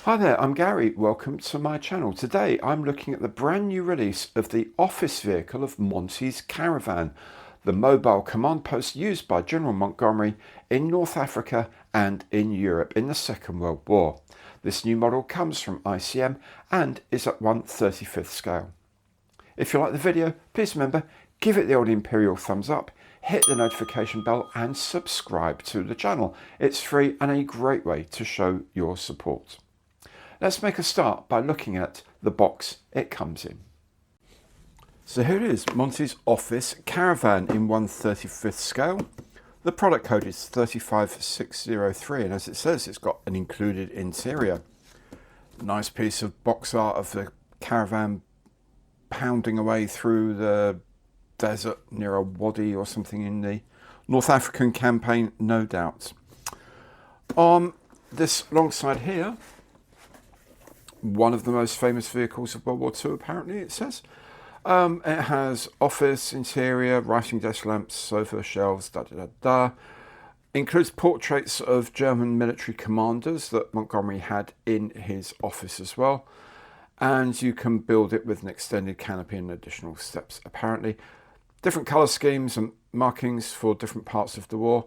Hi there, I'm Gary. Welcome to my channel. Today I'm looking at the brand new release of the office vehicle of Monty's Caravan, the mobile command post used by General Montgomery in North Africa and in Europe in the Second World War. This new model comes from ICM and is at 1/35th scale. If you like the video, please remember, give it the old imperial thumbs up, hit the notification bell and subscribe to the channel. It's free and a great way to show your support. Let's make a start by looking at the box it comes in. So here it is, Monty's Office Caravan in 1/35th scale. The product code is 35603 and as it says, it's got an included interior. Nice piece of box art of the caravan pounding away through the desert near a wadi or something in the North African campaign, no doubt. On this long side here, one of the most famous vehicles of World War II, apparently, it says. It has office, interior, writing desk lamps, sofa, shelves, Includes portraits of German military commanders that Montgomery had in his office as well. And you can build it with an extended canopy and additional steps, apparently. Different colour schemes and markings for different parts of the war.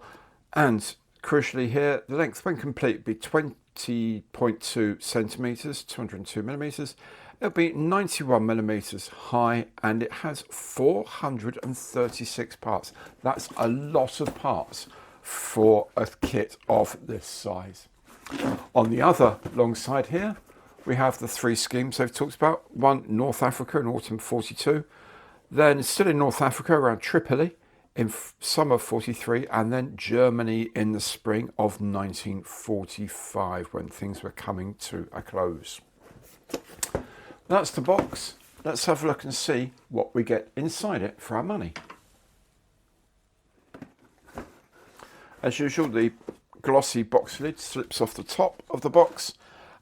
And crucially here, the length when complete would be 20.2 centimetres, 202 millimetres. It'll be 91 millimetres high and it has 436 parts. That's a lot of parts for a kit of this size. On the other long side here, we have the three schemes they've talked about. One, North Africa in autumn 42. Then still in North Africa around Tripoli in summer 43, and then Germany in the spring of 1945 when things were coming to a close. That's the box. Let's have a look and see what we get inside it for our money. As usual, the glossy box lid slips off the top of the box,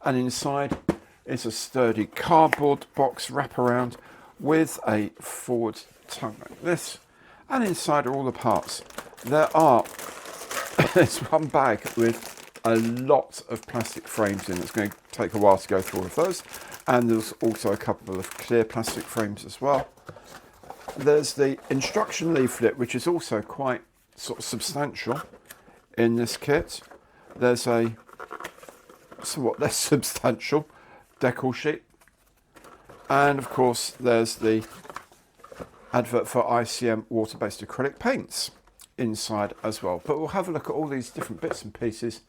and inside is a sturdy cardboard box wraparound with a forward tongue like this. And inside are all the parts. There's one bag with a lot of plastic frames in. It's going to take a while to go through all of those. And there's also a couple of clear plastic frames as well. There's the instruction leaflet, which is also quite sort of substantial in this kit. There's a somewhat less substantial decal sheet. And of course, there's the advert for ICM water-based acrylic paints inside as well. But we'll have a look at all these different bits and pieces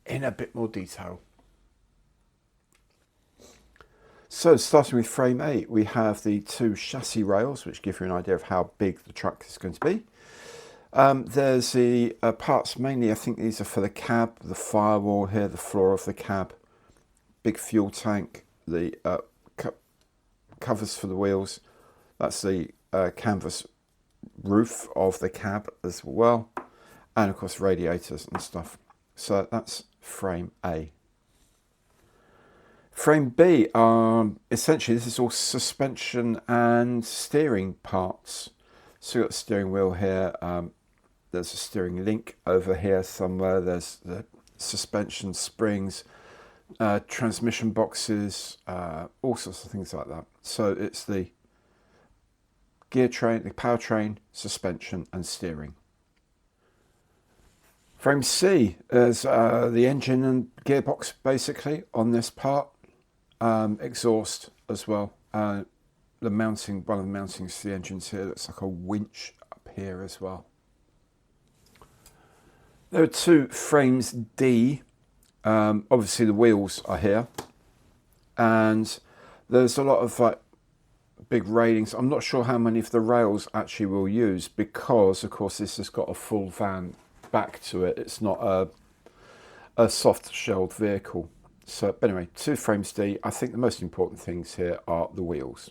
in a bit more detail. So starting with frame A, we have the two chassis rails, which give you an idea of how big the truck is going to be. There's the parts, mainly I think these are for the cab, the firewall here, the floor of the cab, big fuel tank, the covers for the wheels. That's the canvas roof of the cab as well, and of course radiators and stuff. So that's frame A. Frame B, essentially this is all suspension and steering parts. So you've got the steering wheel here, there's a steering link over here somewhere, there's the suspension springs, transmission boxes, all sorts of things like that. So it's the gear train, the powertrain, suspension and steering. Frame C is the engine and gearbox basically on this part. Exhaust as well. The mounting, one of the mountings to the engines here looks like a winch up here as well. There are two frames D. Obviously the wheels are here. And there's a lot of big railings. I'm not sure how many of the rails actually we'll use because of course this has got a full van back to it. It's not a soft shelled vehicle. So anyway, two frames D. I think the most important things here are the wheels.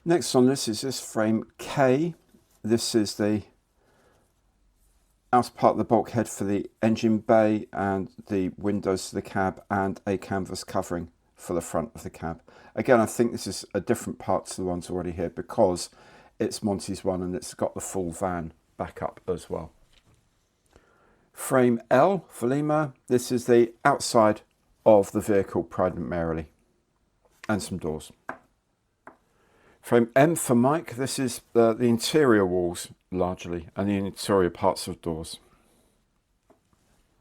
Next on this is this frame K. This is the outer part of the bulkhead for the engine bay and the windows to the cab and a canvas covering for the front of the cab. Again, I think this is a different part to the ones already here because it's Monty's one and it's got the full van back up as well. Frame L for Lima, this is the outside of the vehicle primarily, and some doors. Frame M for Mike, this is the interior walls largely, and the interior parts of doors.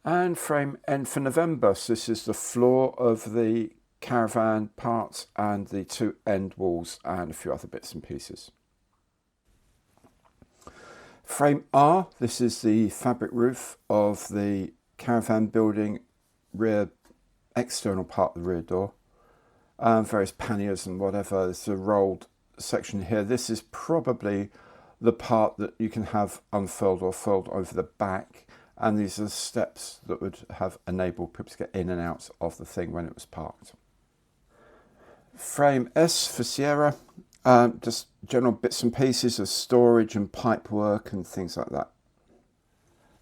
And frame N for November, so this is the floor of the caravan parts and the two end walls and a few other bits and pieces. Frame R, this is the fabric roof of the caravan building rear external part of the rear door. Various panniers and whatever. There's a rolled section here. This is probably the part that you can have unfurled or furled over the back, and these are steps that would have enabled people to get in and out of the thing when it was parked. Frame S for Sierra, just general bits and pieces of storage and pipe work and things like that.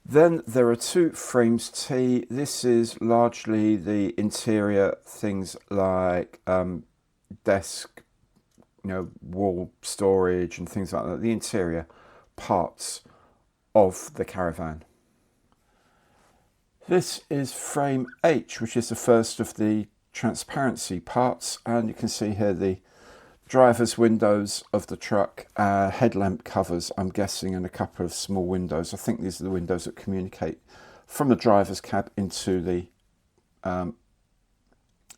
Then there are two frames T. This is largely the interior things like desk, wall storage and things like that, the interior parts of the caravan. This is frame H, which is the first of the transparency parts, and you can see here the driver's windows of the truck, headlamp covers, I'm guessing, and a couple of small windows. I think these are the windows that communicate from the driver's cab into the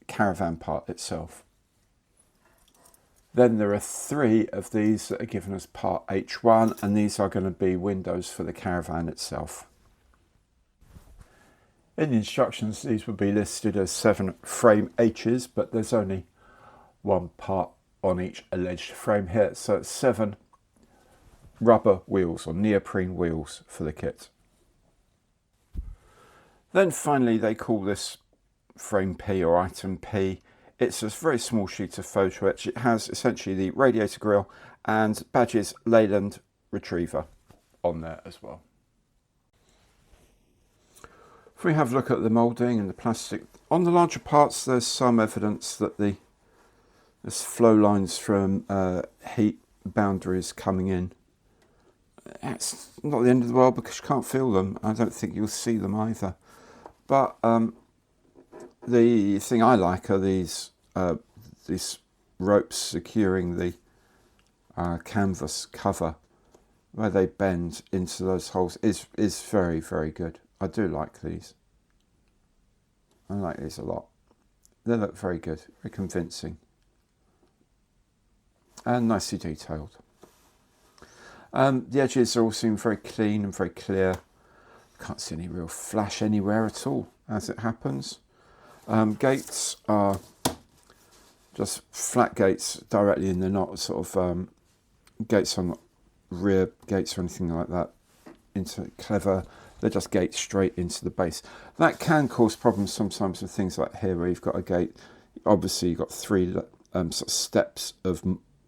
caravan part itself. Then there are three of these that are given as part H1, and these are going to be windows for the caravan itself. In the instructions, these would be listed as 7 frame H's, but there's only one part on each alleged frame here, so it's 7 rubber wheels or neoprene wheels for the kit. Then finally they call this frame P or item P. It's a very small sheet of photo etch. It has essentially the radiator grille and badges Leyland Retriever on there as well. If we have a look at the moulding and the plastic, on the larger parts there's some evidence that there's flow lines from heat boundaries coming in. It's not the end of the world because you can't feel them. I don't think you'll see them either. But the thing I like are these ropes securing the canvas cover, where they bend into those holes, is very, very good. I do like these. I like these a lot. They look very good, very convincing, and nicely detailed. The edges all seem very clean and very clear. Can't see any real flash anywhere at all, as it happens. Gates are just flat gates directly in. They're not sort of gates on rear gates or anything like that. Clever. They're just gates straight into the base. That can cause problems sometimes with things like here, where you've got a gate. Obviously, you've got 3 sort of steps of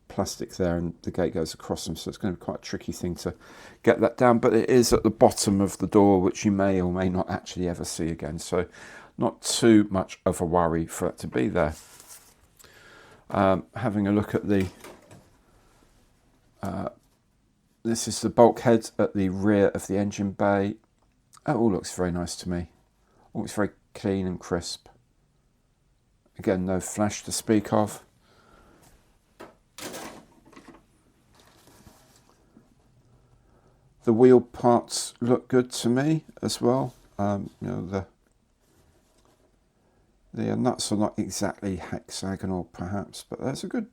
plastic there, and the gate goes across them, so it's going to be quite a tricky thing to get that down. But it is at the bottom of the door, which you may or may not actually ever see again, so not too much of a worry for it to be there. Having a look at the this is the bulkhead at the rear of the engine bay. It all looks very nice to me. All looks very clean and crisp. Again, no flash to speak of. The wheel parts look good to me as well. The nuts are not exactly hexagonal perhaps, but there's a good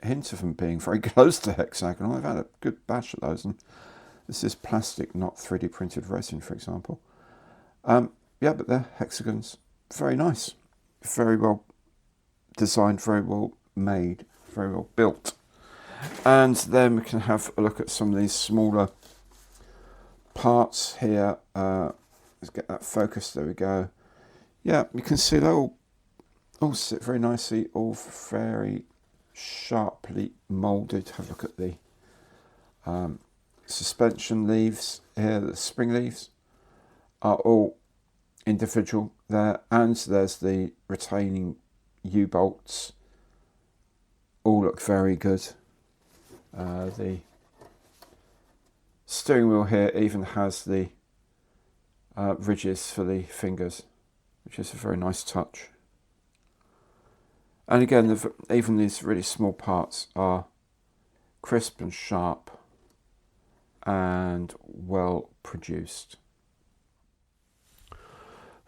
hint of them being very close to hexagonal. I've had a good bash at those, and this is plastic, not 3D printed resin, for example. Yeah, but they're hexagons. Very nice. Very well designed, very well made, very well built. And then we can have a look at some of these smaller parts here. Let's get that focused. There we go. Yeah, you can see they all sit very nicely, all very sharply moulded. Have a look at the suspension leaves here. The spring leaves are all individual there, and there's the retaining U-bolts. All look very good. The steering wheel here even has the ridges for the fingers, which is a very nice touch. And again, even these really small parts are crisp and sharp and well produced.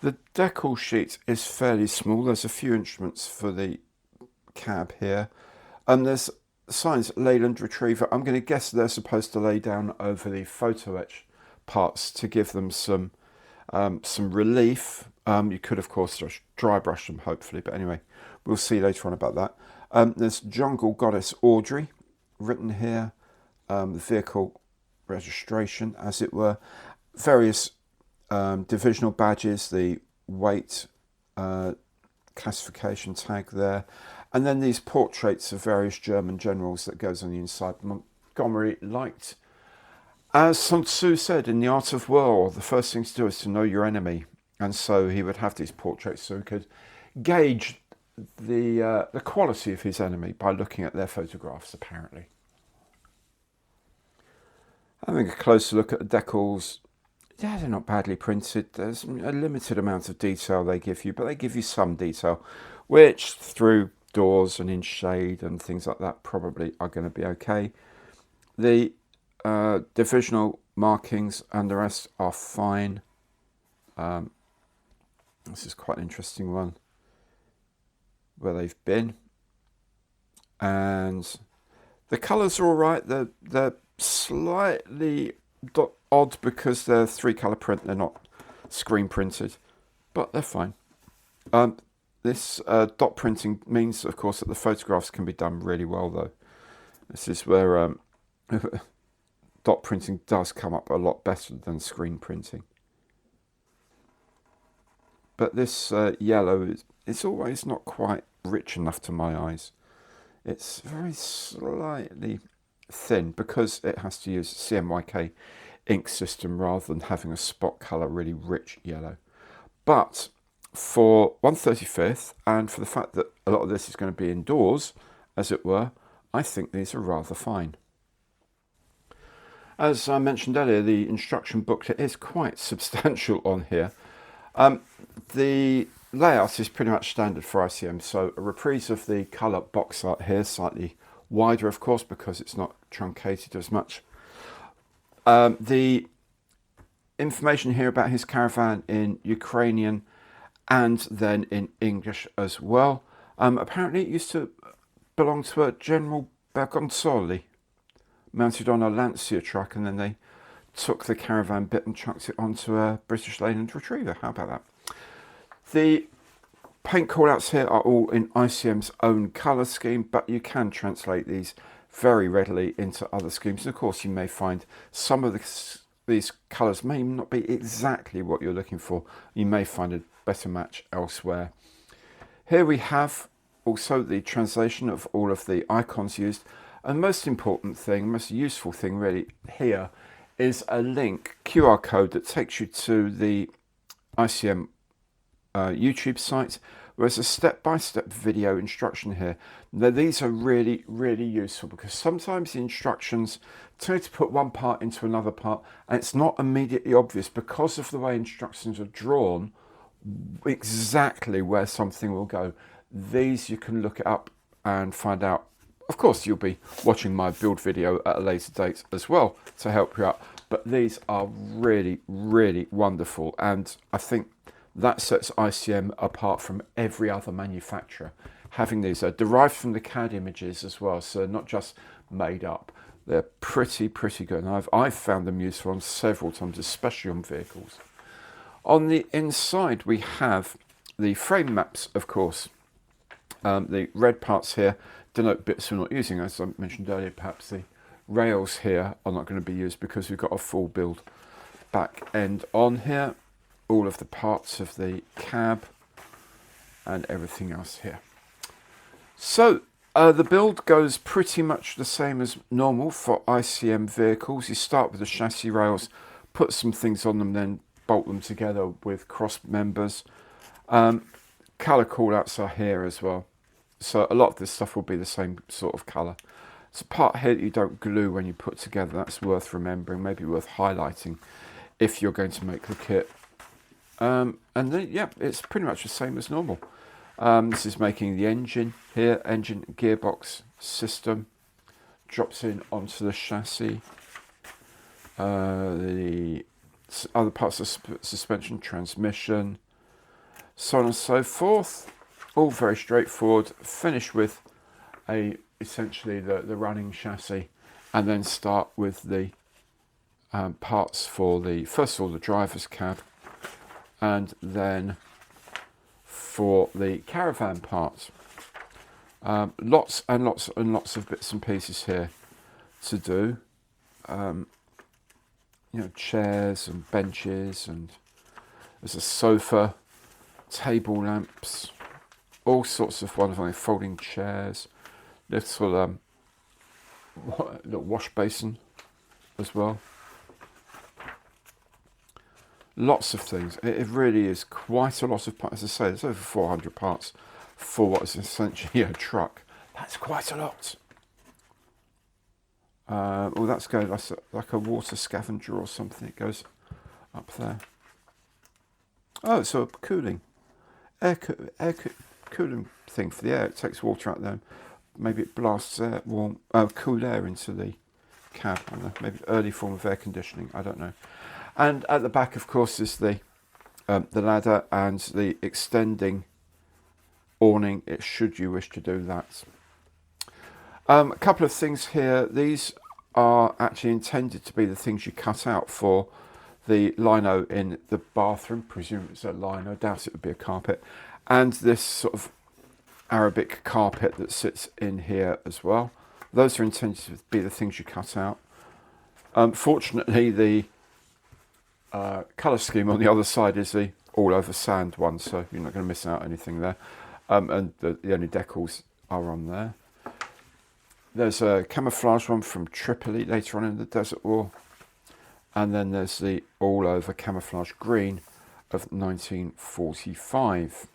The decal sheet is fairly small. There's a few instruments for the cab here. And there's signs Leyland Retriever. I'm going to guess they're supposed to lay down over the photo etch parts to give them some relief. You could, of course, just dry brush them, hopefully. But anyway, we'll see later on about that. There's Jungle Goddess Audrey written here. The vehicle registration, as it were. Various divisional badges, the weight classification tag there. And then these portraits of various German generals that goes on the inside. Montgomery liked, as Sun Tzu said in The Art of War, the first thing to do is to know your enemy. And so he would have these portraits so he could gauge the quality of his enemy by looking at their photographs, apparently. Having a closer look at the decals, yeah, they're not badly printed. There's a limited amount of detail they give you, but they give you some detail, which through doors and in shade and things like that probably are going to be okay. The divisional markings and the rest are fine. This is quite an interesting one where they've been, and the colours are all right. They're slightly odd because they're 3-colour print. They're not screen printed, but they're fine. This dot printing means, of course, that the photographs can be done really well, though. This is where dot printing does come up a lot better than screen printing. But this yellow, it's always not quite rich enough to my eyes. It's very slightly thin because it has to use CMYK ink system rather than having a spot colour, really rich yellow. But for 1/35th, and for the fact that a lot of this is going to be indoors, as it were, I think these are rather fine. As I mentioned earlier, the instruction booklet is quite substantial on here. The layout is pretty much standard for ICM, so a reprise of the colour box art here, slightly wider, of course, because it's not truncated as much. The information here about his caravan in Ukrainian and then in English as well. Apparently it used to belong to a General Bergonzoli, mounted on a Lancia truck, and then they took the caravan bit and chucked it onto a British Leyland Retriever. How about that? The paint callouts here are all in ICM's own colour scheme, but you can translate these very readily into other schemes. And of course, you may find some of these colours may not be exactly what you're looking for. You may find a better match elsewhere. Here we have also the translation of all of the icons used. And most important thing, most useful thing really here is a link, QR code that takes you to the ICM YouTube site, where there's a step-by-step video instruction here. Now, these are really, really useful because sometimes the instructions tend to put one part into another part and it's not immediately obvious because of the way instructions are drawn exactly where something will go. These you can look it up and find out. Of course, you'll be watching my build video at a later date as well to help you out, but these are really, really wonderful, and I think that sets ICM apart from every other manufacturer. Having these are derived from the CAD images as well, so they're not just made up. They're pretty good, and I've found them useful on several times, especially on vehicles. On the inside, we have the frame maps, of course. The red parts here denote bits we're not using. As I mentioned earlier, perhaps the rails here are not going to be used because we've got a full build back end on here. All of the parts of the cab and everything else here. So the build goes pretty much the same as normal for ICM vehicles. You start with the chassis rails, put some things on them, then bolt them together with cross members. Colour callouts are here as well. So a lot of this stuff will be the same sort of colour. It's a part here that you don't glue when you put together. That's worth remembering, maybe worth highlighting if you're going to make the kit. And then, yeah, it's pretty much the same as normal. This is making the engine here, engine gearbox system, drops in onto the chassis. The other parts of suspension, transmission, so on and so forth. All very straightforward. Finish with essentially the running chassis, and then start with the parts for first of all the driver's cab, and then for the caravan parts. Lots and lots and lots of bits and pieces here to do. Chairs and benches, and there's a sofa, table lamps, all sorts of wonderful folding chairs, little wash basin as well. Lots of things. It really is quite a lot of parts. As I say, there's over 400 parts for what is essentially a truck. That's quite a lot. Well, that's going like a water scavenger or something. It goes up there. Oh, so a air cooling thing for the air. It takes water out there. Maybe it blasts cool air into the cab. I don't know. Maybe early form of air conditioning. I don't know. And at the back, of course, is the ladder and the extending awning. Should you wish to do that. A couple of things here. These are actually intended to be the things you cut out for the lino in the bathroom. Presume it's a lino. Doubt it would be a carpet. And this sort of Arabic carpet that sits in here as well. Those are intended to be the things you cut out. Fortunately, the colour scheme on the other side is the all over sand one, so you're not going to miss out anything there. And the only decals are on there. There's a camouflage one from Tripoli later on in the Desert War. And then there's the all over camouflage green of 1945.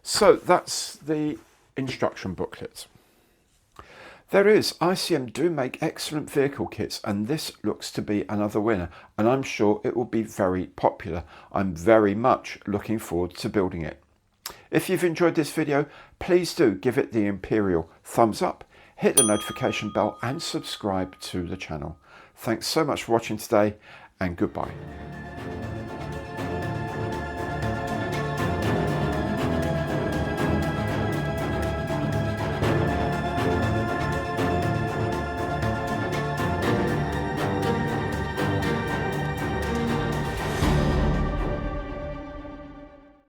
So that's the instruction booklet. There is, ICM do make excellent vehicle kits, and this looks to be another winner, and I'm sure it will be very popular. I'm very much looking forward to building it. If you've enjoyed this video, please do give it the imperial thumbs up, hit the notification bell and subscribe to the channel. Thanks so much for watching today, and goodbye.